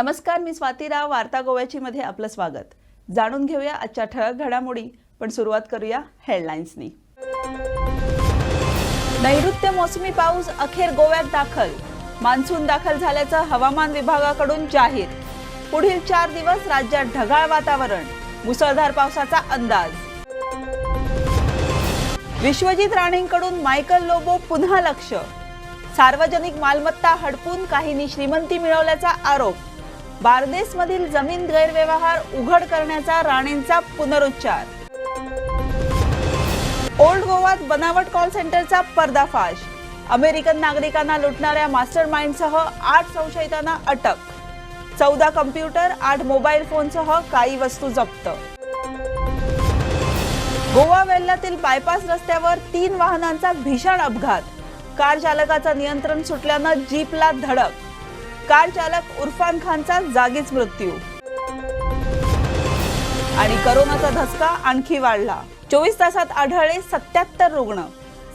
नमस्कार, मी स्वाती राव. वार्ता गोव्याची मध्ये आपलं स्वागत. जाणून घेऊया आजच्या ठळक घडामोडी, पण सुरुवात करूया हेडलाईन्सनी. नैऋत्य मोसमी पाऊस अखेर गोव्यात दाखल. मान्सून दाखल झाल्याचं हवामान विभागाकडून जाहीर. पुढील 4 दिवस राज्यात ढगाळ वातावरण, मुसळधार पावसाचा अंदाज. विश्वजित राणेंकडून मायकल लोबो पुन्हा लक्ष. सार्वजनिक मालमत्ता हडपून काहींनी श्रीमंती मिळवल्याचा आरोप. बारदेसमधील जमीन गैरव्यवहार उघड करण्याचा राणेंचा पुनरुच्चार. ओल्ड गोवात बनावट कॉल सेंटरचा पर्दाफाश. अमेरिकन नागरिकांना लुटणाऱ्या मास्टरमाइंडसह 8 संशयितांना अटक. 14 कम्प्युटर, 8 मोबाईल फोनसह काही वस्तू जप्त. गोवा वेल्ल्यातील बायपास रस्त्यावर 3 वाहनांचा भीषण अपघात. कार चालकाचं नियंत्रण सुटल्यानं जीपला धडक. कार चालक उरफान खानचा जागीच मृत्यू. आणि कोरोनाचा धसका आणखी वाढला. 24 तासात आढळले 77 रुग्ण.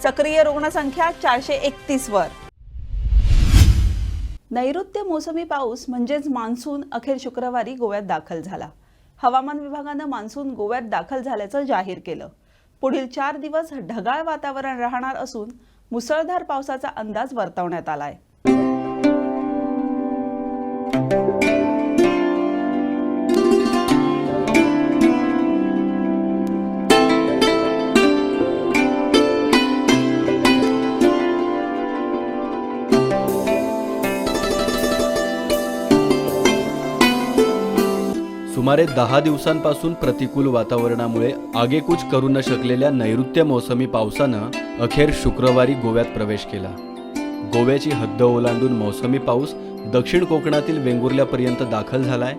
सक्रिय रुग्णसंख्या 431 वर. नैऋत्य मोसमी पाऊस म्हणजेच मान्सून अखेर शुक्रवारी गोव्यात दाखल झाला. हवामान विभागानं मान्सून गोव्यात दाखल झाल्याचं जाहीर केलं. पुढील 4 दिवस ढगाळ वातावरण राहणार असून मुसळधार पावसाचा अंदाज वर्तवण्यात आलाय. सुमारे 10 दिवसांपासून प्रतिकूल वातावरणामुळे आगेकूच करू न शकलेल्या नैऋत्य मोसमी पावसानं अखेर शुक्रवारी गोव्यात प्रवेश केला. गोव्याची हद्द ओलांडून मोसमी पाऊस दक्षिण कोकणातील वेंगुर्ल्यापर्यंत दाखल झालाय.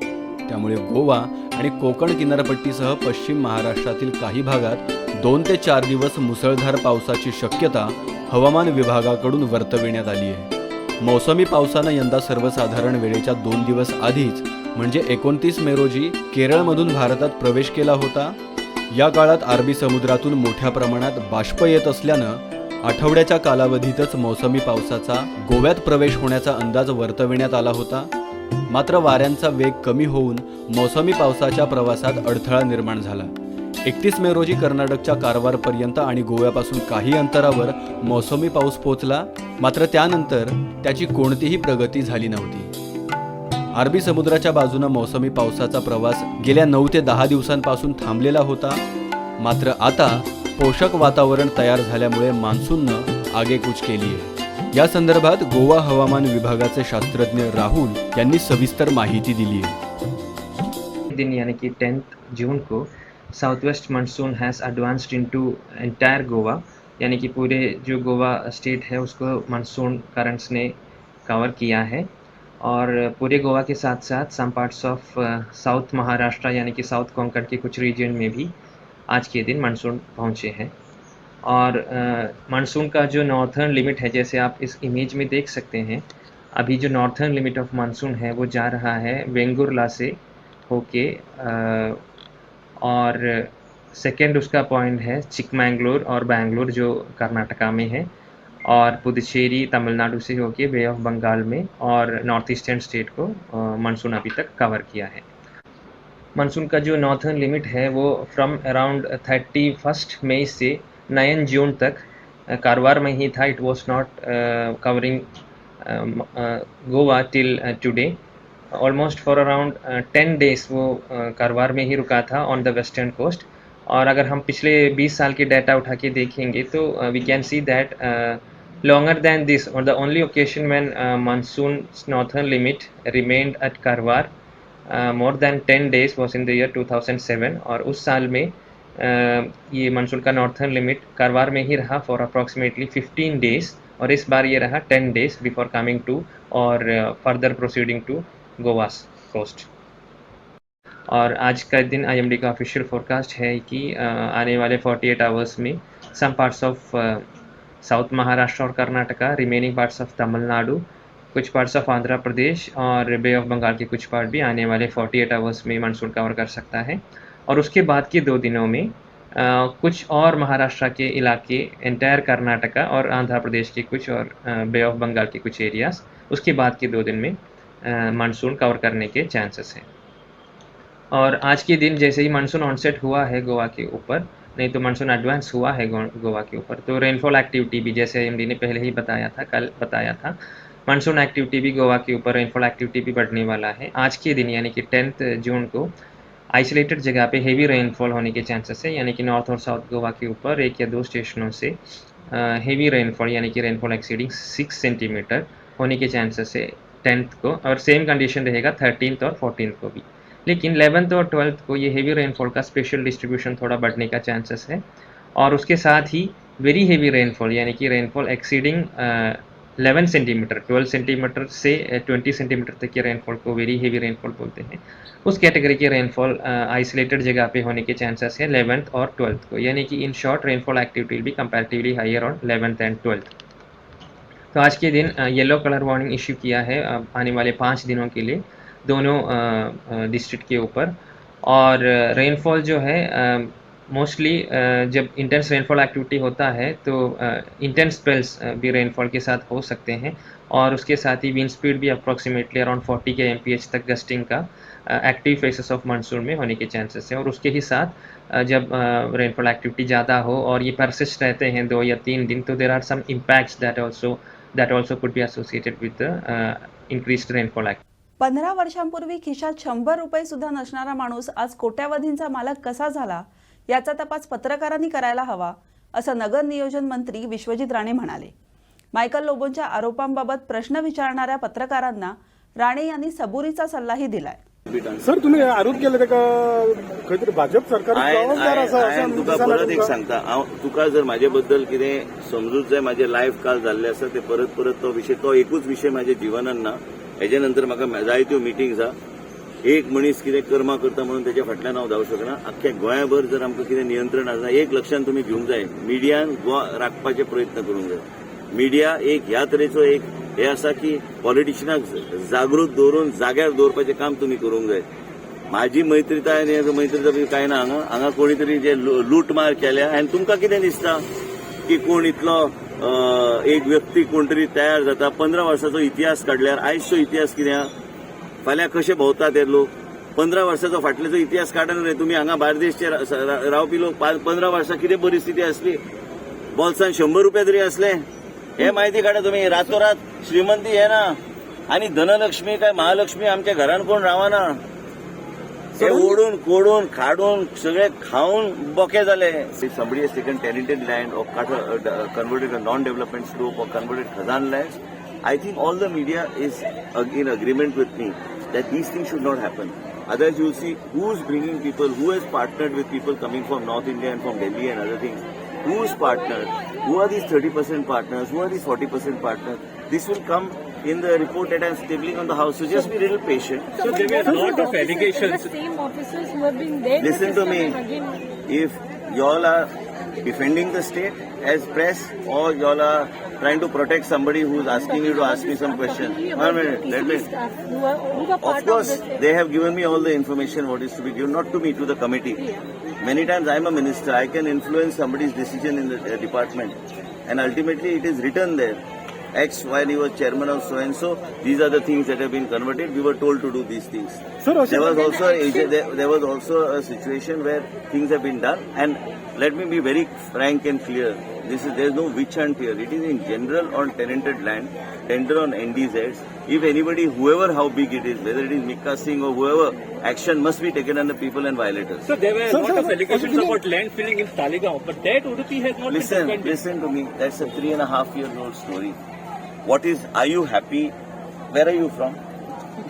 त्यामुळे गोवा आणि कोकण किनारपट्टीसह पश्चिम महाराष्ट्रातील काही भागात 2 ते 4 दिवस मुसळधार पावसाची शक्यता हवामान विभागाकडून वर्तविण्यात आली आहे. मोसमी पावसानं यंदा सर्वसाधारण वेळेच्या 2 दिवस आधीच म्हणजे 29 मे रोजी केरळमधून भारतात प्रवेश केला होता. या काळात अरबी समुद्रातून मोठ्या प्रमाणात बाष्प येत असल्यानं आठवड्याच्या कालावधीतच मोसमी पावसाचा गोव्यात प्रवेश होण्याचा अंदाज वर्तविण्यात आला होता. मात्र वाऱ्यांचा वेग कमी होऊन मोसमी पावसाच्या प्रवासात अडथळा निर्माण झाला. 31 मे रोजी कर्नाटकच्या कारवारपर्यंत आणि गोव्यापासून काही अंतरावर मोसमी पाऊस पोहोचला. मात्र त्यानंतर त्याची कोणतीही प्रगती झाली नव्हती. अरबी समुद्राच्या बाजूने मोसमी पावसाचा प्रवास गेल्या 9 ते 10 दिवसांपासून थांबलेला होता. मात्र आता पोषक वातावरण तयार झाल्यामुळे मान्सूननं आगेकूच केली आहे. या संदर्भात गोवा हवामान विभागाचे शास्त्रज्ञ राहुल यांनी सविस्तर माहिती दिली आहे. दिन यानी कि 10 जून को south west monsoon has advanced into entire Goa, यानी कि पूरे जो गोवा स्टेट है उसको मानसून करंट्स ने कवर किया है. और पूरे गोवा के साथ साथ some parts of south Maharashtra यानी कि साउथ कोंकण के कुछ रीजन में भी आज के दिन मानसून पहुंचे हैं. और मानसून का जो नॉर्थर्न लिमिट है, जैसे आप इस इमेज में देख सकते हैं, अभी जो नॉर्थर्न लिमिट ऑफ मानसून है वो जा रहा है वेंगुर्ला से होके और सेकेंड उसका पॉइंट है चिकमंगलुरु और बेंगलुरु जो कर्नाटका में है, और पुदुचेरी तमिलनाडु से होके बे ऑफ बंगाल में और नॉर्थ ईस्टर्न स्टेट को मानसून अभी तक कवर किया है. मानसून का जो नॉर्थर्न लिमिट है वो फ्रॉम अराउंड 31 मई से 9 जून तक कारवार में ही था. इट वाज not covering Goa till today. Almost for around 10 days वो कारवार में ही रुका था ऑन द वेस्टर्न कोस्ट. और अगर हम पिछले 20 साल के डाटा उठा के देखेंगे तो we can see that longer than this, or the only occasion when monsoon's northern limit remained at Karwar more than 10 days was in the year 2007. और उस साल में ये मानसून का नॉर्थर्न लिमिट कारवार में ही रहा फॉर अप्रॉक्सीमेटली 15 डेज, और इस बार ये रहा 10 डेज बिफोर कमिंग टू और further proceeding to Goa's coast. और आज का दिन IMD का ऑफिशियल फोरकास्ट है कि आने वाले 48 आवर्स में some parts of south Maharashtra और Karnataka, remaining parts of Tamil Nadu, कुछ पार्ट्स ऑफ आंध्र प्रदेश और बे ऑफ बंगाल के कुछ पार्ट भी आने वाले 48 आवर्स में मानसून कवर कर सकता है. और उसके बाद के 2 दिनों में कुछ और महाराष्ट्र के इलाके, एंटायर कर्नाटका और आंध्र प्रदेश के कुछ और बे ऑफ बंगाल के कुछ एरियाज़, उसके बाद के 2 दिन में मानसून कवर करने के चांसेस हैं। और आज के दिन जैसे ही मानसून ऑनसेट हुआ है गोवा के ऊपर, नहीं तो मानसून एडवांस हुआ है गोवा के ऊपर, तो रेनफॉल एक्टिविटी भी जैसे एमडी ने पहले ही बताया था, कल बताया था, मानसून एक्टिविटी भी गोवा के ऊपर रेनफॉल एक्टिविटी भी बढ़ने वाला है। आज के दिन यानी कि 10th जून को आइसोलेटेड जगह पे हेवी रेनफॉल होने के चांसेस है, यानी कि नॉर्थ और साउथ गोवा के ऊपर 1 या 2 स्टेशनों से हेवी रेनफॉल यानी कि रेनफॉल एक्सीडिंग 6 सेंटीमीटर होने के चांसेस है 10th को, और सेम कंडीशन रहेगा 13th और 14th को भी। लेकिन 11th और 12th को ये हेवी रेनफॉल का स्पेशल डिस्ट्रीब्यूशन थोड़ा बढ़ने का चांसेस है, और उसके साथ ही वेरी हेवी रेनफॉल यानी कि रेनफॉल एक्सीडिंग 11 सेंटीमीटर 12 सेंटीमीटर से 20 सेंटीमीटर तक के रेनफॉल को वेरी हेवी रेनफॉल बोलते हैं। उस कैटेगरी के रेनफॉल आइसोलेटेड जगह पे होने के चांसेस है 11th और 12th को, यानी कि in short rainfall activity will be comparatively higher on 11th and 12th। तो आज के दिन येलो कलर वार्निंग इश्यू किया है आने वाले 5 दिनों के लिए दोनों डिस्ट्रिक्ट के ऊपर। और रेनफॉल जो है मोस्टली जब इंटेंस रेनफॉल एक्टिविटी होता है तो इंटेंस स्पेल्स भी रेनफॉल के साथ हो सकते हैं, और उसके साथ ही विंड स्पीड भी अप्रॉक्सीमेटली अराउंड 40 kmph तक गस्टिंग का एक्टिव फेसेस ऑफ मानसून में होने के चांसेस हैं। और उसके ही साथ जब रेनफॉल एक्टिविटी ज़्यादा हो और ये परसिस्ट रहते हैं 2 या 3 दिन, तो there are some impacts that also could be associated with the increased rainfall activity. 15 वर्षांपूर्वी खिशात 100 रुपये सुद्धा नसणारा माणूस आज कोट्यावधींचा मालक कसा झाला याचा तपास पत्रकारांनी करायला हवा, असं नगर नियोजन मंत्री विश्वजित राणे म्हणाले। मायकल लोबोंच्या आरोपांबाबत प्रश्न विचारणाऱ्या पत्रकारांना राणे यांनी सबुरीचा सल्लाही दिलाय। सर तुम्ही आरोप केले ते का काहीतरी भाजप सरकार जबाबदार असं तुका परत एक सांगता, हांव तुका जर म्हाजे बद्दल कितें समजूत जाय, म्हाजे लायफ काल जाल्ले आसा ते परत परत तो एकूच विशय म्हाज्या जिवनान ना। हेजे नंतर म्हाका जायत्यो मिटिंग्स आहा। एक मनीस कितें कर्मा करता म्हणून तेच्या फाटल्यान हांव धांवूं शकना। आख्ख्या गोंयभर जर आमकां कितें नियंत्रण आसा, एक लक्षांत तुमी घेवंक जाय, मिडियान गोवा राखपाचे प्रयत्न करूंक जाय। मिडिया एक ह्या तरेचो एक हे आसा की पॉलिटिशियनाक जागृत दवरून जाग्यार दवरपाचें काम तुमी करूंक जाय। म्हाजी मैत्रीता आनी मैत्रीता बी कांय ना हांगा कोणी तरी जे लूटमार केल्या, आनी तुमकां कितें दिसता की कोण इतलो एक व्यक्ती कोण तरी तयार जाता? 15 वर्साचो इतिहास काडल्यार आयजचो इतिहास कितें आहा? फाल्यां कशे भोंवता ते लोक? 15 वर्साचो फाटल्याचो इतिहास काडना रे तुमी। हांगा बार्देसचे रावपी लोक 15 वर्सां कितें परिस्थिती आसली? बोल्सान 100 रुपया तरी असले? हे माहिती काडा तुमी। रातोरात श्रीमंती हे ना, आनी धनलक्ष्मी काय महालक्ष्मी आमच्या घरान कोण रावना। हे ओडून कोडून खाडून सगळे खाऊन बोके जाले। Somebody has taken talented land or converted a non-development slope or converted Khazan lands. I think all the media is in agreement with me that these things should not happen. Otherwise you will see who's bringing people, who has partnered with people coming from North India and from Delhi and other things. Who's partnered? Who are these 30% partners? Who are these 40% partners? This will come in the report that I'm tabling on the house. So just be a little patient. So there were a lot of allegations. The same officers who have been there. Listen to me. If y'all are defending the state as press, or y'all are trying to protect somebody who's asking you to ask me some question. 1 minute, let me. Of course, they have given me all the information what is to be given, not to me, to the committee. Many times I am a minister, I can influence somebody's decision in the department, and ultimately it is written there. X, while he was chairman of so and so, these are the things that have been converted. We were told to do these things. There was also a situation where things have been done, and let me be very frank and clear. There is no witch hunt here. It is in general on tenanted land, tender on NDZs. If anybody, whoever, how big it is, whether it is Mikka Singh or whoever, action must be taken on the people and violators. So there were a lot of allegations about land filling in Talegaon, but that Udupi has not been defended. Listen to me. That's a 3.5-year-old story. Are you happy? Where are you from?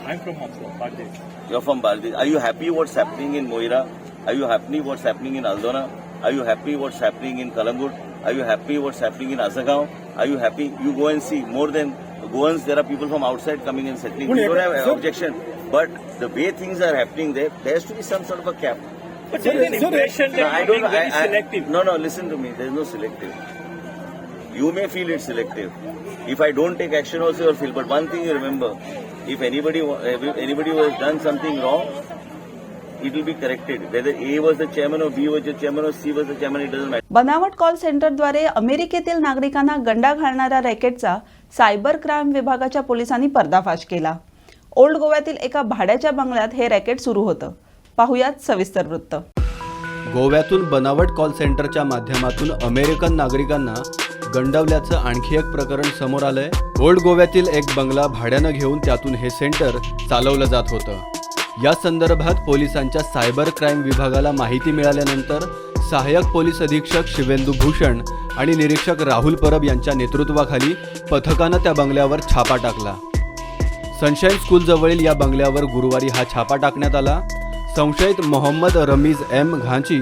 I'm from Bardesh. You're from Bardesh. Are you happy what's happening in Moira? Are you happy what's happening in Aldona? Are you happy what's happening in Kalangut? Are you happy what's happening in Azagaon? Are you happy? You go and see. More than Goans, there are people from outside coming and settling. We don't have an objection. But the way things are happening there has to be some sort of a cap. But there is an impression that you're being very selective. No, listen to me. There is no selective. You may feel it's selective. If I don't take action also you'll feel. But one thing you remember, if anybody who has done something wrong, it will be corrected. Whether A was the chairman or B was the chairman or C was the chairman, it doesn't matter. बनावट call सेंटरद्वारे अमेरिकेतील नागरिकांना गंडा घालणाऱ्या रॅकेटचा cyber crime विभागाच्या पोलिसांनी पर्दाफाश केला। Old गोव्यातील एका भाड्याच्या बंगल्यात हे रॅकेट सुरू होतं. पाहुयात सविस्तर वृत्त. गोव्यातून बनावट कॉल सेंटरच्या माध्यमातून अमेरिकन नागरिकांना गंडवल्याचं आणखी एक प्रकरण समोर आलंय. ओल्ड गोव्यातील एक बंगला भाड्यानं घेऊन त्यातून हे सेंटर चालवलं जात होतं. या संदर्भात पोलिसांच्या सायबर क्राईम विभागाला माहिती मिळाल्यानंतर सहाय्यक पोलीस अधीक्षक शिवेंदू भूषण आणि निरीक्षक राहुल परब यांच्या नेतृत्वाखाली पथकानं त्या बंगल्यावर छापा टाकला. सनशाईन स्कूलजवळील या बंगल्यावर गुरुवारी हा छापा टाकण्यात आला. संशयित मोहम्मद रमीज एम घांची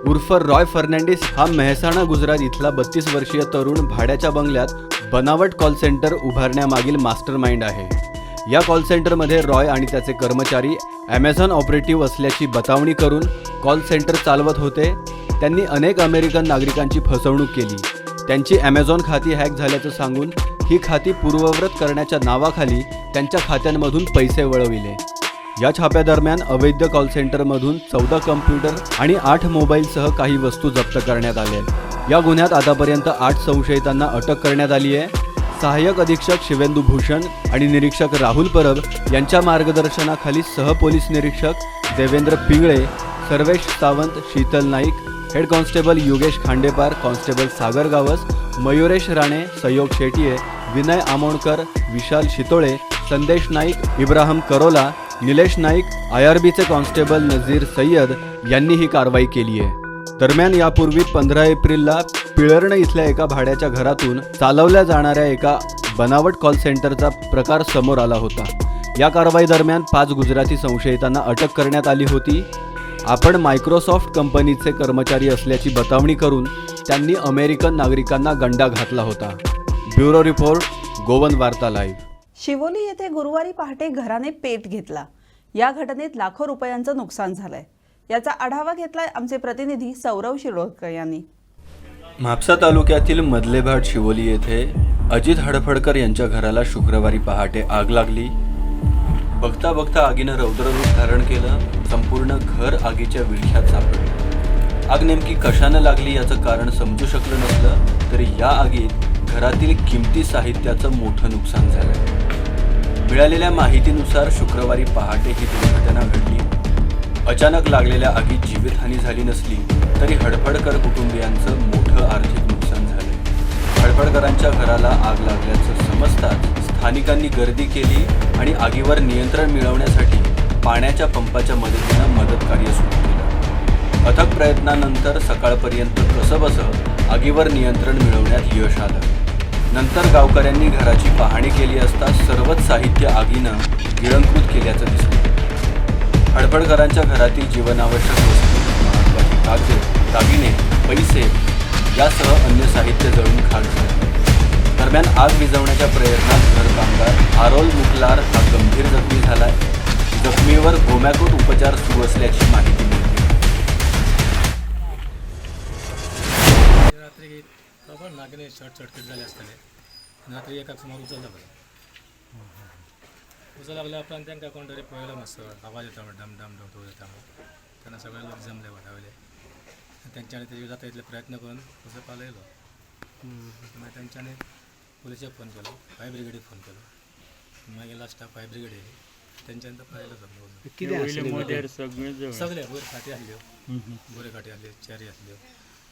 उर्फ रॉय फर्नांडिस हा मेहसाणा गुजरात इथला 32 वर्षीय तरुण भाड्याच्या बंगल्यात बनावट कॉल सेंटर उभारण्यामागील मास्टरमाइंड आहे. या कॉल सेंटरमध्ये रॉय आणि त्याचे कर्मचारी ॲमेझॉन ऑपरेटिव्ह असल्याची बतावणी करून कॉल सेंटर चालवत होते. त्यांनी अनेक अमेरिकन नागरिकांची फसवणूक केली. त्यांची ॲमेझॉन खाती हॅक झाल्याचं सांगून ही खाती पूर्ववत करण्याच्या नावाखाली त्यांच्या खात्यांमधून पैसे वळविले. या छाप्यादरम्यान अवैध कॉल सेंटरमधून 14 कम्प्युटर आणि 8 मोबाईलसह काही वस्तू जप्त करण्यात आल्या. या गुन्ह्यात आतापर्यंत 8 संशयितांना अटक करण्यात आली आहे. सहाय्यक अधीक्षक शिवेंदू भूषण आणि निरीक्षक राहुल परब यांच्या मार्गदर्शनाखाली सहपोलीस निरीक्षक Devendra Pingale, Sarvesh Sawant, Sheetal Naik, head constable Yogesh Khandepar, constable Sagar Gawas, Mayuresh Rane, सहयोग शेटिये, विनय आमोणकर, विशाल शितोळे, संदेश नाईक, इब्राहिम करोला, निलेश नाईक, IRBचे कॉन्स्टेबल नझीर सय्यद यांनी ही कारवाई केली आहे. दरम्यान यापूर्वी 15 एप्रिलला पिळर्ण इथल्या एका भाड्याच्या घरातून चालवल्या जाणाऱ्या एका बनावट कॉल सेंटरचा प्रकार समोर आला होता. या कारवाई दरम्यान 5 गुजराती संशयितांना अटक करण्यात आली होती. आपण मायक्रोसॉफ्ट कंपनीचे कर्मचारी असल्याची बतावणी करून त्यांनी अमेरिकन नागरिकांना गंडा घातला होता. ब्युरो रिपोर्ट, गोवन वार्ता लाईव्ह. शिवोली येथे गुरुवारी पहाटे घराने पेट घेतला. या घटनेत लाखो रुपयांचं नुकसान झालंय. याचा आढावा घेतलाय आमचे प्रतिनिधी सौरव शिरोडकर यांनी. म्हापसा तालुक्यातील मधलेभाट शिवोली येथे अजित हडफडकर यांच्या घराला शुक्रवारी पहाटे आग लागली. बघता बघता आगीनं रौद्ररूप धारण केलं. संपूर्ण घर आगीच्या विळख्यात सापडलं. आग नेमकी कशानं लागली याचं कारण समजू शकलं नसलं तरी या आगीत घरातील किमती साहित्याचं मोठं नुकसान झालं. मिळालेल्या माहितीनुसार शुक्रवारी पहाटे ही दुर्घटना घडली. अचानक लागलेल्या आगीत जीवितहानी झाली नसली तरी हडफडकर कुटुंबियांचं मोठं आर्थिक नुकसान झालं. हडफडकरांच्या घराला आग लागल्याचं समजताच स्थानिकांनी गर्दी केली आणि आगीवर नियंत्रण मिळवण्यासाठी पाण्याच्या पंपाच्या मदतीनं मदतकार्य सुरू केलं. अथक प्रयत्नानंतर सकाळपर्यंत कसंबसं आगीवर नियंत्रण मिळवण्यात यश आलं. नंतर गावकऱ्यांनी घराची पाहणी केली असता सर्वच साहित्य आगीनं गिळंकृत केल्याचं दिसलं. हडफडकरांच्या घरातील जीवनावश्यक वस्तू, महत्त्वाची कागदे, दागिने, पैसे यासह अन्य साहित्य जळून खाक झाले. दरम्यान आग विझवण्याच्या प्रयत्नात घर कामगार आरोल मुकलार हा गंभीर जखमी झालाय. जखमीवर गोम्याकोट उपचार सुरू असल्याची माहिती मिळते. रात्री प्रॉपर नागेने शॉर्ट सर्किट झाले असताना रात्री एका सुमार उचलला लागला. आपण त्यांना कोणतरी पळयला मस्त आवाज येता डम डम डम येता त्यांना सगळे लोक जमले वाटावले. त्यांच्याने ते जाता इथले प्रयत्न करून तसं पालयलो. मग त्यांच्याने पोलिसाक फोन केलो, फायर ब्रिगेडीक फोन केलो. मागीर लास्टाक फायर ब्रिगेड येयली. त्यांच्यानंतर पळयलो सगळे बरे खाटी आसल्यो, बरे खाटी आसल्यो, चेरी आसल्यो,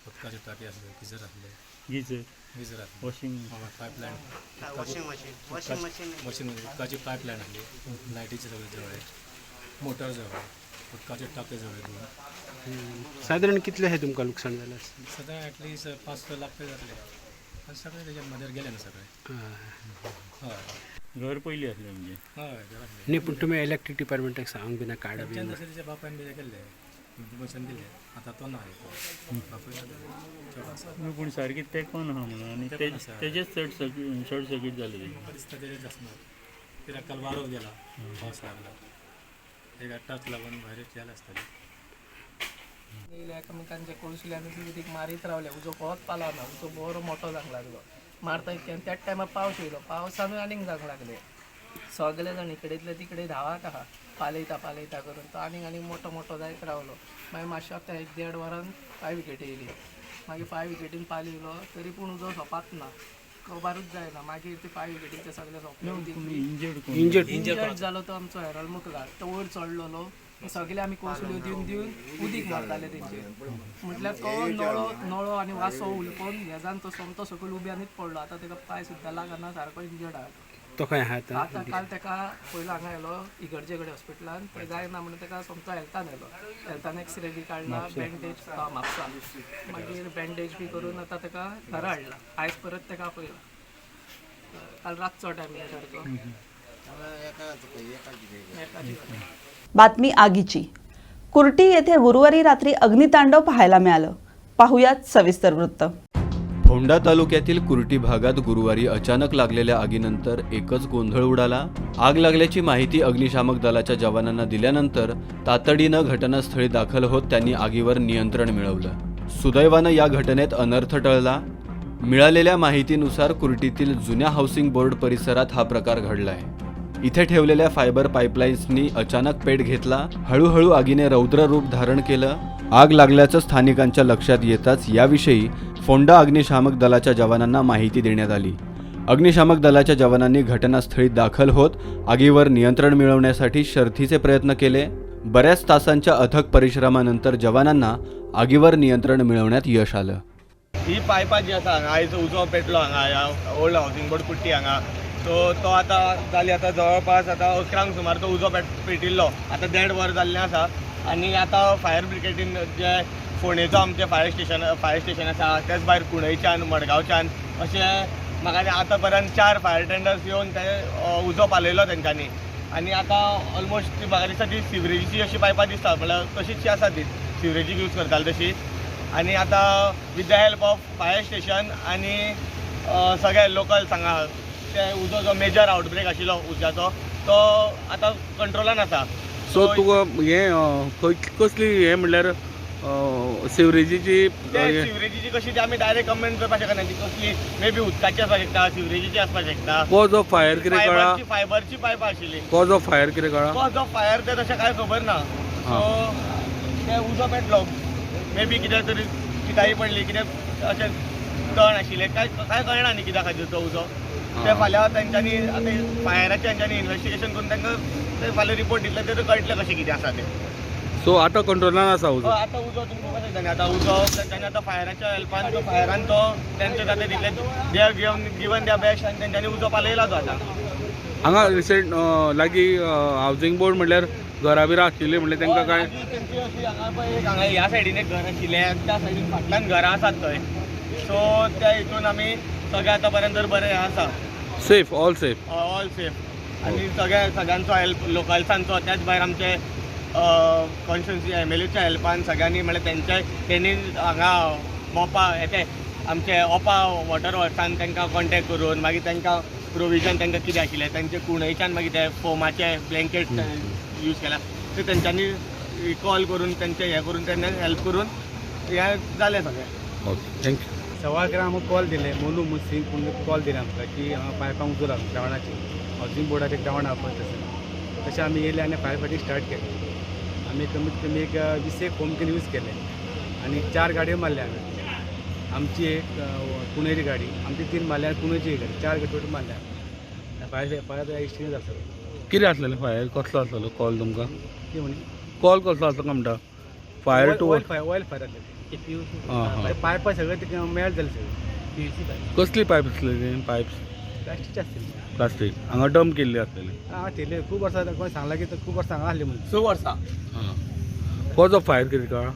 उदकाच्यो टाकी आसल्यो, गिजर आसले, गिजर आसले, वॉशिंग पायपलायन, वॉशिंग उदकाची पायपलायन आसली, लायटीचे सगळे जवळ, मोटर जवळ, उदकाचे टाके जवळ. साधारण कितले हे तुमकां नुकसान जालें? साधारण ॲटलिस्ट 5-6 लाख रुपये जातले. आनी सगळे तेच्या मदेर गेले ना सगळे. हय घर पयलीं आसलें म्हणजे. हय घरातले. न्ही पूण तुमी इलेक्ट्रीक डिपार्टमेंटाक सांग बी ना काडा बी. त्यांच्यान तशें तेच्या बापायन बी केल्ले इन्फॉर्मेशन दिले. आतां तो ना बापूय चड आसा. पूण सारकी तेंकोन आहा म्हणून आनी तेजेच शॉर्ट सर्कीट जालें. दिसता तेजेच आसना. कित्याक काल वारो गेला, पावस लागला, एक टच लागून भायर गेले आसतले. एकामेकांचे कोळशिल्ल्यान उदीक मारीत रावले. उजो पोत पाला ना, उजो बरो मोठो जावंक लागलो. मारता इतक्यान त्याच टायमार पावस येयलो. पावसानूय आनीक जावंक लागले. सगळे जाण इकडेतले तिकडे धावाक आहा पालयता करून. तो आनीक मोठो मोठो जायत रावलो. मागीर मातशें आतां 1-1.5 वरान फायर ब्रिगेड येयली. मागीर फायर ब्रिगेडीन पालयलो तरी पूण उजो सोंपात ना. कबारूच जायना मागीर ते फायर ब्रिगेडीचे सगळे सोंपले इंजर्ड जालो तो आमचो हेरल मुखला तो वयर चडलेलो सगळे आमी कोसल्यो दिवन उदीक मारताले तेंचेर म्हटल्यार तो नळो आनी वासो उलपन हे जावन तो सोमतो सकयल उब्यानीच पडलो आतां तेका पांय सुद्दां लागना सारको इंजर्ड आहा तो खंय आहा आतां? आतां काल तेका पयलो हांगा येलो इगर्जे कडेन हॉस्पिटलान ते जायना म्हणून तेका सोमतो हेल्थान येलो हेल्थान एक्सरे बी काडला बँडेज म्हापसा मागीर बँडेज बी करून आतां तेका घरा हाडला आयज परत तेका पयला काल रातचो टायम सारको बातमी आगीची. कुर्टी येथे गुरुवारी रात्री अग्नितांडव पाहायला मिळालं. पाहुयात सविस्तर वृत्त. फोंडा तालुक्यातील कुर्टी भागात गुरुवारी अचानक लागलेल्या आगीनंतर एकच गोंधळ उडाला. आग लागल्याची माहिती अग्निशामक दलाच्या जवानांना दिल्यानंतर तातडीनं घटनास्थळी दाखल होत त्यांनी आगीवर नियंत्रण मिळवलं. सुदैवानं या घटनेत अनर्थ टळला. मिळालेल्या माहितीनुसार कुर्टीतील जुन्या हाऊसिंग बोर्ड परिसरात हा प्रकार घडलाय. इथे ठेवलेल्या फायबर पाईपलाईन्सनी अचानक पेट घेतला. हळूहळू आगीने रौद्र रूप धारण केलं. आग लागल्याचं स्थानिकांच्या लक्षात येताच याविषयी फोंडा अग्निशामक दलाच्या जवानांना माहिती देण्यात आली. अग्निशामक दलाच्या जवानांनी घटनास्थळी दाखल होत आगीवर नियंत्रण मिळवण्यासाठी शर्थीचे प्रयत्न केले. बऱ्याच तासांच्या अथक परिश्रमानंतर जवानांना आगीवर नियंत्रण मिळवण्यात यश आलं. ही पायपा जी आसा हांगा आयज उजो पेटलो हांगा ओल्ड हावसिंग बोर्ड कुट्टी हांगा तो आतां जाली आतां जवळपास आतां 11 सुमार तो उजो पेटिल्लो आतां 1.5 वर जाल्लें आसा आनी आतां फायर ब्रिगेडीन जे फोंडेचो आमचें फायर स्टेशन आसा तेच भायर कुंडयच्यान मडगांवच्यान अशें म्हाका आतां पर्यंत 4 फायर टेंडर्स येवन ते उजो पालयलो तेंच्यांनी आनी आतां ऑलमोस्ट ती म्हाका दिसता ती सिवरेजीची अशी पायपां दिसता म्हळ्यार तशीच आसा ती सिवरेजीक यूज करताली तशी आनी आतां with the help of fire station आनी सगळे लोकल्स हांगा ते उजो जो मेजर आउटब्रेक आशिल्लो उज्याचो तो आतां कंट्रोलान आसा. सो तुका कसली हे म्हणल्यार सिवरेजीची सिवरेजीची कशी ती आमी डायरेक्ट कंप्लेंट करपाक शकना ती कसली मे बी उदकाची आसपाक शकता सिवरेजीची आसपाक शकता. कॉज ऑफ फायर कितें कळ्ळा? फायबरची पायप आशिल्ली. कॉज ऑफ फायर कितें कळ्ळा? कॉज ऑफ फायर ते तशें कांय खबर ना. सो ते उजो पेटलो मे बी कितें तरी किटाई पडली कितें अशें तण आशिल्लें काय कळना न्ही कित्या खातीर तो उजो ते फाल्यां तेंच्यांनी आतां फायराचें तेंच्यांनी इन्वेस्टिगेशन करून तांकां ते फाल्यां रिपोर्ट दितले ते कळटलें कशें कितें आसा तें. सो आतां कंट्रोलान आसा उजो? आतां उजो तुमकां कशें जाता आतां उजो तेंच्यांनी आतां फायराच्या हेल्पान तो फायरान तो तेंचे जाता दितले दे आर गिवन द्या बेस्ट आनी तेंच्यांनी उजो पालयला तो आतां. हांगा रिसेंट लागीं हावसिंग बोर्ड म्हणल्यार घरां बिरां आशिल्लीं म्हणल्यार तेंकां काय तेंची अशी हांगा पळय एक हांगा ह्या सायडीन एक घर आशिल्लें त्या सायडीन फाटल्यान घरां आसात थंय सो त्या हितून आमी सगळे आतां पर्यंत बरें आसा सेफ ऑल सेफ आनी सगळ्यांचो हेल्प लोकल्सांचो त्याच भायर आमचे कॉन्स्टिट्युएन्सी MLAच्या हेल्पान सगळ्यांनी म्हणल्यार तेणी हांगा मोपा येते आमचे ओपा वॉटर वर्क्सान तांकां कॉन्टेक्ट करून मागीर तांकां प्रोविजन तांकां कितें आशिल्लें तांचे कुंडयच्यान मागीर ते फोमाचे ब्लँकेट यूज केला ते तेंच्यांनी कॉल करून तेंचे हें करून तेन्ना हेल्प करून हें जालें सगळें. Okay thank you. 11:15 आमकां कॉल दिले मोनू मुसींग पूण कॉल दिले आमकां की हांगा पायपां उजो लागला ग्रावंडाची हावसिंग बोर्डाचे ग्रावंड आहा पळय तशें आमी येयले आनी फायर फायटींग स्टार्ट केलें. आमी कमीत कमी एक 20 फोम किन यूज केले आनी 4 गाडयो मारल्या आमची एक पुणेरी गाडी आमची 3 मारल्या आनी पुणेची एक गाडी 4 टोटल मारल्या. फायर एक्सटिंग्विशर आसलो. कितें आसलेलें फायर कसलो आसलो कॉल तुमकां? कितें म्हणी कॉल कसलो आसलो काय म्हणटा? फायर टू ऑयल फायर आसलें पायपां सगळे ते मेल्ट जाले सगळे PVC पायप. कसली पायप आसलेली? पायप्स प्लास्टीकचे आसलेली. प्लास्टीक हांगा डंप केल्ली आसलेली? हां ठेले खूब वर्सां कोण सांगला की खूब वर्सां हांगा आसली म्हणून 6 वर्सां. कॉज ऑफ फायर कितें कळ्ळा?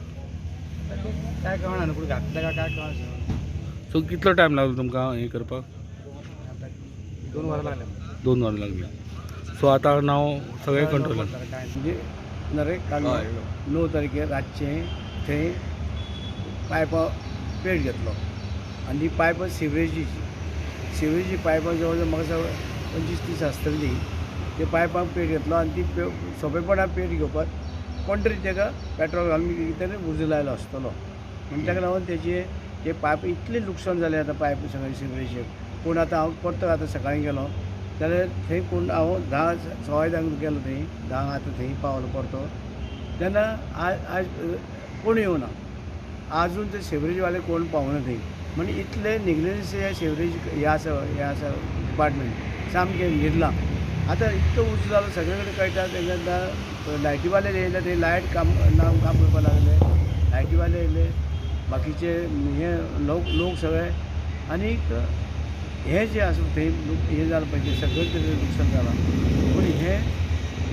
काय कळना न्हू पूण घातले काय कळना. सो कितलो टायम लागलो तुमकां हें करपाक? 2 वरां लागले. 2 वरां लागली. सो आतां नाव सगळें कंट्रोलान. म्हणजे नरेक 9 तारखेर रातचे थंय पायपां पेट घेतलो आनी ही पायपां सिवरेजीची पायपां जवळ जवळ म्हाका 25-30 आसतली. ते पायपां पेट घेतलो आनी ती सोंपेपणा पेट घेवपाक कोण तरी ताका पेट्रोल घालून कितें तरी उजो लायलो आसतलो आनी ताका लागून ते पायप इतलें लुकसाण जालें आतां पायप सगळें सिवरेजीचें. पूण आतां हांव परत आतां सकाळीं गेलो जाल्यार थंय कोण हांव 10 गेलो थंय 10 आतां थंय पावलो परतो तेन्ना आज कोण येवना. आजून ते सिवरेजीवाले कोण पावना थंय म्हणजे इतले निग्लेजन्स हे सेवरेज हे आसा डिपार्टमेंट सामकें निर्ला. आतां इतलो उजो जालो सगळे कडेन कळटा. तेन्ना लायटीवाले येयले, ते लायट काम करपाक लागले. लायटीवाले येयले, बाकीचे हे लोक सगळे. आनीक हे जे आसा थंय हे जालें पळय सगळें तरेन नुकसान जालां. पूण हे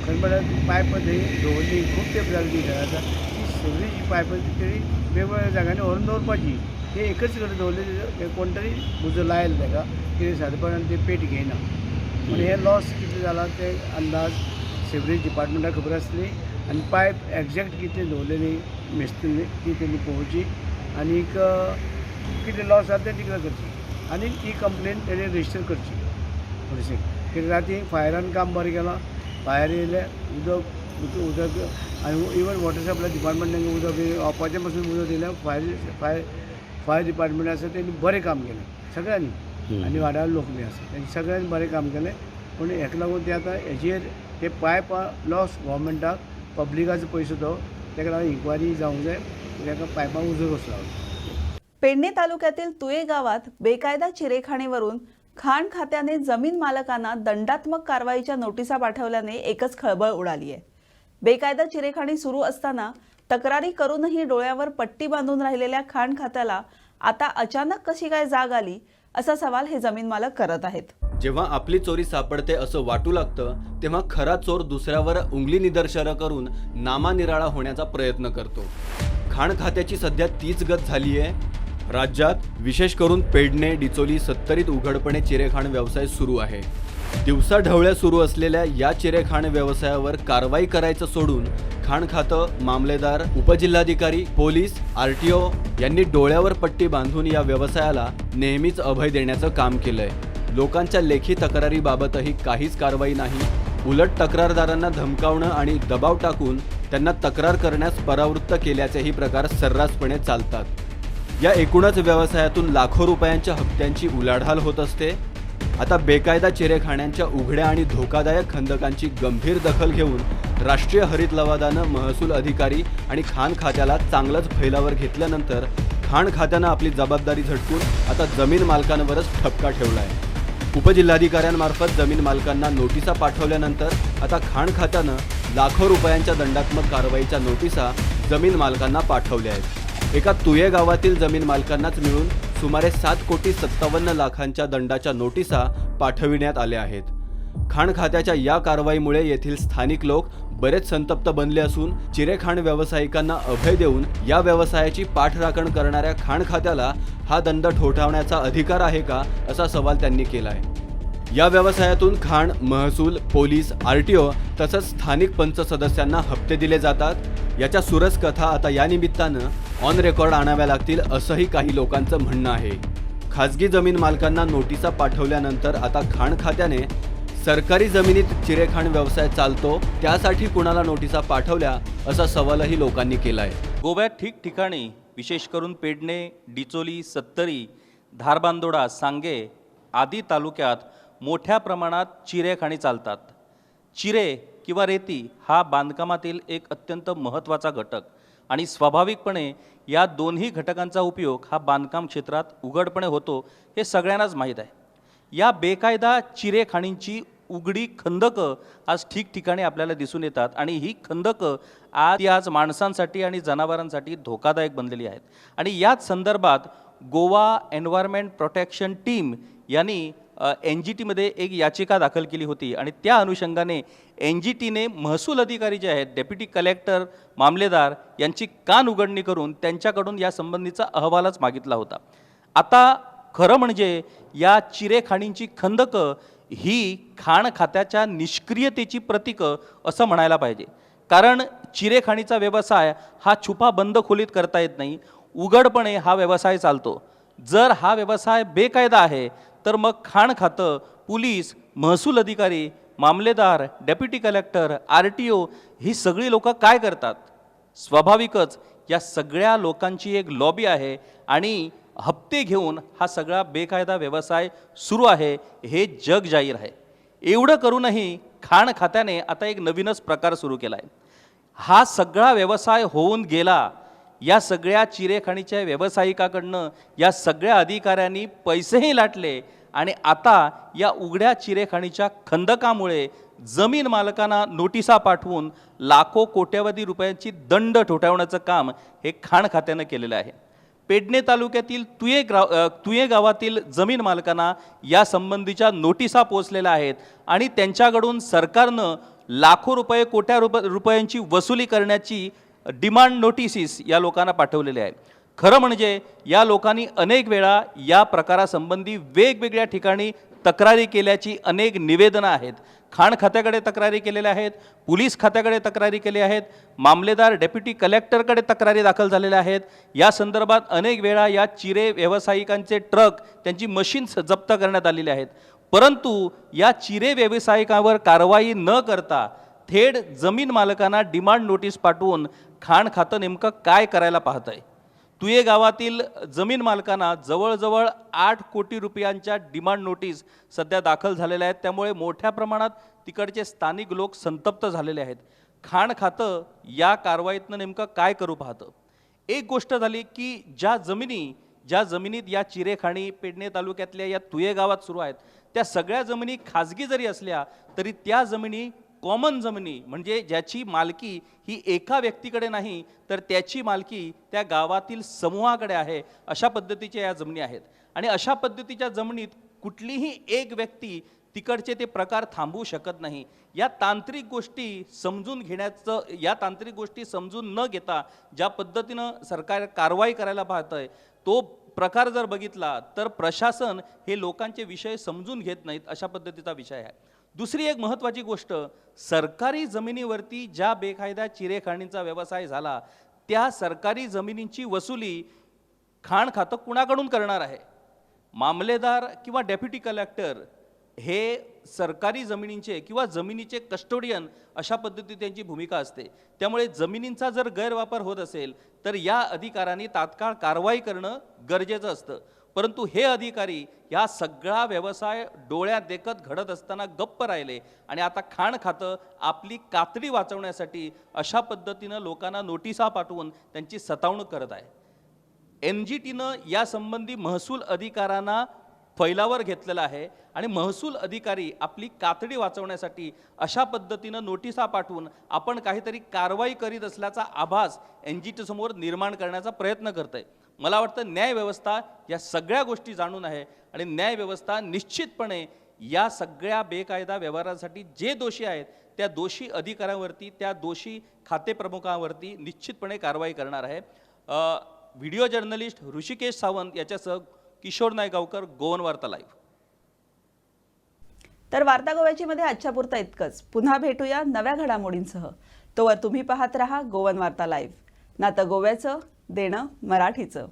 खरें म्हळ्यार पायप थंय दवरली खूब तेंप जाली ती आतां ती सेवरेज पायप तरी वेगवेगळ्या जाग्यांनी व्हरून दवरपाची. ते एकच कडेन दवरले, कोण तरी उजो लायला ताका कितें सादेपणान ते पेट घेयना. पूण हे लॉस कितें जाला ते अंदाज सेवरेज डिपार्टमेंटाक खबर आसली. आनी पायप एग्जॅक्ट कितले दवरलेली मेस्त्रीनी ती तेणी पळोवची आनीक कितें लॉस जाता तें डिक्लेअर करची. आनी ती कंप्लेन तेणी रजिस्टर करची पुलिसेक. कित्याक राती फायरान काम बरें केलां. फायर येयले, उदक आनी इवन वॉटर सप्लाय डिपार्टमेंट तांकां उदक ऑपाचें पासून उदक दिलें. फायर डिपार्टमेंट आसा तेणी बरें काम केलें सगळ्यांनी. आनी वाड्यार लोक बी आसा तेणी सगळ्यांनी बरें काम केलें. पूण हेका लागून ते आतां हेजेर ते पायप लॉस गव्हर्मेंटाक पब्लिकाचो पयसो तो, ताका लागून इन्क्वायरी जावंक जाय. ताका पायपाक उजो कसो लागलो. पेडणे तालुक्यातील तुये गावात बेकायदा चिरेखाणीवरून खाण खात्याने जमीन मालकांना दंडात्मक कारवाईच्या नोटिसा पाठवल्याने एकच खळबळ उडाली आहे. बेकायदा चिरेखाणी सुरू असताना तक्रारी करूनही डोळ्यावर पट्टी बांधून राहिलेल्या खाण खात्याला आता अचानक कशी काय जाग आली असा सवाल हे जमीन मालक करत आहेत. जेव्हा आपली चोरी सापडते असं वाटू लागतं तेव्हा खरा चोर दुसऱ्यावर उंगली निदर्शनं करून नामानिराळा होण्याचा प्रयत्न करतो. खाण खात्याची सध्या तीच गत झाली आहे. राज्यात विशेष करून पेडणे, डिचोली, सत्तरीत उघडपणे चिरेखाण व्यवसाय सुरू आहे. दिवसाढवळ्या सुरू असलेल्या या चिरेखाण व्यवसायावर कारवाई करायचं सोडून खाण खातं, मामलेदार, उपजिल्हाधिकारी, पोलीस, RTO यांनी डोळ्यावर पट्टी बांधून या व्यवसायाला नेहमीच अभय देण्याचं काम केलंय. लोकांच्या लेखी तक्रारीबाबतही काहीच कारवाई नाही. उलट तक्रारदारांना धमकावणं आणि दबाव टाकून त्यांना तक्रार करण्यास परावृत्त केल्याचेही प्रकार सर्रासपणे चालतात. या एकूणच व्यवसायातून लाखो रुपयांच्या हप्त्यांची उलाढाल होत असते. आता बेकायदा चिरेखाण्यांच्या उघड्या आणि धोकादायक खंदकांची गंभीर दखल घेऊन राष्ट्रीय हरित लवादानं महसूल अधिकारी आणि खाण खात्याला चांगलंच फैलावर घेतल्यानंतर खाण खात्यानं आपली जबाबदारी झटकून आता जमीन मालकांवरच ठपका ठेवलाय. उपजिल्हाधिकाऱ्यांमार्फत जमीन मालकांना नोटिसा पाठवल्यानंतर आता खाण खात्यानं लाखो रुपयांच्या दंडात्मक कारवाईच्या नोटिसा जमीन मालकांना पाठवल्या आहेत. एका तुये गावातील जमीन मालकांनाच मिळून सुमारे 7,57,00,000च्या दंडाच्या नोटिसा पाठविण्यात आल्या आहेत. खाण खात्याच्या या कारवाईमुळे येथील स्थानिक लोक बरेच संतप्त बनले असून चिरेखाण व्यावसायिकांना अभय देऊन या व्यवसायाची पाठराखण करणाऱ्या खाण खात्याला हा दंड ठोठावण्याचा अधिकार आहे का असा सवाल त्यांनी केलाय. या व्यवसायातून खाण, महसूल, पोलीस, RTO तसंच स्थानिक पंच सदस्यांना हप्ते दिले जातात. याच्या सुरस कथा आता या निमित्तानं ऑन रेकॉर्ड आणाव्या लागतील असंही काही लोकांचं म्हणणं आहे. खाजगी जमीन मालकांना नोटिसा पाठवल्यानंतर आता खाण खात्याने सरकारी जमिनीत चिरेखाण व्यवसाय चालतो त्यासाठी कुणाला नोटिसा पाठवल्या असा सवालही लोकांनी केलाय. गोव्यात ठिकठिकाणी विशेष करून पेडणे, डिचोली, सत्तरी, धारबांदोडा, सांगे आदी तालुक्यात मोठ्या प्रमाणात चिरेखाणी चालतात. चिरे किंवा रेती हा बांधकामातील एक अत्यंत महत्त्वाचा घटक आणि स्वाभाविकपणे या दोन्ही घटकांचा उपयोग हा बांधकाम क्षेत्रात उघडपणे होतो हे सगळ्यांनाच माहीत आहे. या बेकायदा चिरेखाणींची उघडी खंदकं आज ठिकठिकाणी आपल्याला दिसून येतात आणि ही खंदकं आज माणसांसाठी आणि जनावरांसाठी धोकादायक बनलेली आहेत. आणि याच संदर्भात गोवा एन्व्हायरमेंट प्रोटेक्शन टीम यांनी NGTमध्ये एक याचिका दाखल केली होती आणि त्या अनुषंगाने NGTने महसूल अधिकारी जे आहेत, डेप्युटी कलेक्टर, मामलेदार यांची कान उघडणी करून त्यांच्याकडून या संबंधीचा अहवालच मागितला होता. आता खरं म्हणजे या चिरेखाणींची खंदकं ही खाण खात्याच्या निष्क्रियतेची प्रतीकं असं म्हणायला पाहिजे. कारण चिरेखाणीचा व्यवसाय हा छुपा बंद खोलीत करता येत नाही, उघडपणे हा व्यवसाय चालतो. जर हा व्यवसाय बेकायदा आहे तर मग खाण खातं, पोलीस, महसूल अधिकारी, मामलेदार, डेप्युटी कलेक्टर, RTO ही सगळी लोक काय करतात? स्वाभाविकच या सगळ्या लोकांची एक लॉबी आहे आणि हप्ते घेऊन हा सगळा बेकायदा व्यवसाय सुरू आहे हे जग जाहीर आहे. एवढं करूनही खाण खात्याने आता एक नवीनच प्रकार सुरू केला आहे. हा सगळा व्यवसाय होऊन गेला या सगळ्या चिरेखाणीच्या व्यावसायिकाकडनं या सगळ्या अधिकाऱ्यांनी पैसेही लाटले आणि आता या उघड्या चिरेखाणीच्या खंदकामुळे जमीन मालकांना नोटिसा पाठवून लाखो कोट्यवधी रुपयांची दंड ठोठावण्याचं काम हे खाण खात्यानं केलेलं आहे. पेडणे तालुक्यातील तुये गावातील जमीन मालकांना या संबंधीच्या नोटिसा पोहोचलेल्या आहेत आणि त्यांच्याकडून सरकारनं लाखो रुपये रुपयांची वसुली करण्याची डिमांड नोटिसीस या लोकांना पाठवलेल्या आहेत. खरं म्हणजे या लोकांनी अनेक वेळा या प्रकारासंबंधी वेगवेगळ्या ठिकाणी तक्रारी केल्याची अनेक निवेदनं आहेत. खाण खात्याकडे तक्रारी केलेल्या आहेत, पोलीस खात्याकडे तक्रारी केली आहेत, मामलेदार डेप्युटी कलेक्टरकडे तक्रारी दाखल झालेल्या आहेत. या संदर्भात अनेक वेळा या चिरे व्यावसायिकांचे ट्रक, त्यांची मशीन्स जप्त करण्यात आलेली आहेत. परंतु या चिरे व्यावसायिकांवर कारवाई न करता थेट जमीन मालकांना डिमांड नोटीस पाठवून खाण खातं नेमकं काय करायला पाहत आहे. तुये गावातील जमीन मालकांना जवळजवळ 8 कोटी रुपयांच्या डिमांड नोटीस सध्या दाखल झालेल्या आहेत. त्यामुळे मोठ्या प्रमाणात तिकडचे स्थानिक लोक संतप्त झालेले आहेत. खाण खातं या कारवाईतनं नेमकं काय करू पाहतं. एक गोष्ट झाली की ज्या जमिनीत या चिरेखाणी पेडणे तालुक्यातल्या या तुये गावात सुरू आहेत, त्या सगळ्या जमिनी खाजगी जरी असल्या तरी त्या जमिनी कॉमन जमिनी, म्हणजे ज्याची मालकी ही एका व्यक्तीकडे नाही तर त्याची मालकी त्या गावातील समूहाकडे आहे, अशा पद्धतीच्या या जमिनी आहेत. आणि अशा पद्धतीच्या जमिनीत कुठलीही एक व्यक्ती तिकडचे ते प्रकार थांबवू शकत नाही. या तांत्रिक गोष्टी समजून न घेता ज्या पद्धतीनं सरकार कारवाई करायला पाहतंय, तो प्रकार जर बघितला तर प्रशासन हे लोकांचे विषय समजून घेत नाहीत, अशा पद्धतीचा विषय आहे. दुसरी एक महत्त्वाची गोष्ट, सरकारी जमिनीवरती ज्या बेकायदा चिरेखाणींचा व्यवसाय झाला त्या सरकारी जमिनींची वसुली खाण खातं कुणाकडून करणार आहे. मामलेदार किंवा डेप्युटी कलेक्टर हे सरकारी जमिनींचे किंवा जमिनीचे कस्टोडियन अशा पद्धतीची त्यांची भूमिका असते. त्यामुळे जमिनींचा जर गैरवापर होत असेल तर या अधिकाऱ्यांनी तात्काळ कारवाई करणं गरजेचं असतं. परंतु हे अधिकारी या सगळा व्यवसाय डोळ्यात देखत घडत असताना गप्प राहिले आणि आता खाण खातं आपली कातडी वाचवण्यासाठी अशा पद्धतीनं लोकांना नोटिसा पाठवून त्यांची सतावणूक करत आहे. NGTनं यासंबंधी महसूल अधिकाऱ्यांना फैलावर घेतलेला आहे आणि महसूल अधिकारी आपली कातडी वाचवण्यासाठी अशा पद्धतीनं नोटिसा पाठवून आपण काहीतरी कारवाई करीत असल्याचा आभास NGT समोर निर्माण करण्याचा प्रयत्न करत आहे. मला वाटतं न्यायव्यवस्था या सगळ्या गोष्टी जाणून आहे आणि न्यायव्यवस्था निश्चितपणे या सगळ्या बेकायदा व्यवहारांसाठी जे दोषी आहेत त्या दोषी अधिकाऱ्यांवरती, त्या दोषी खातेप्रमुखांवरती निश्चितपणे कारवाई करणार आहे. व्हिडिओ जर्नलिस्ट ऋषिकेश सावंत याच्यासह किशोर नायगावकर, गोवन वार्ता लाईव्ह. तर वार्ता गोव्याची मध्ये आजच्या पुरता इतकंच. पुन्हा भेटूया नव्या घडामोडींसह. तोवर तुम्ही पाहत रहा गोवन वार्ता लाईव्ह. नातं गोव्याचं, देणं मराठीचं.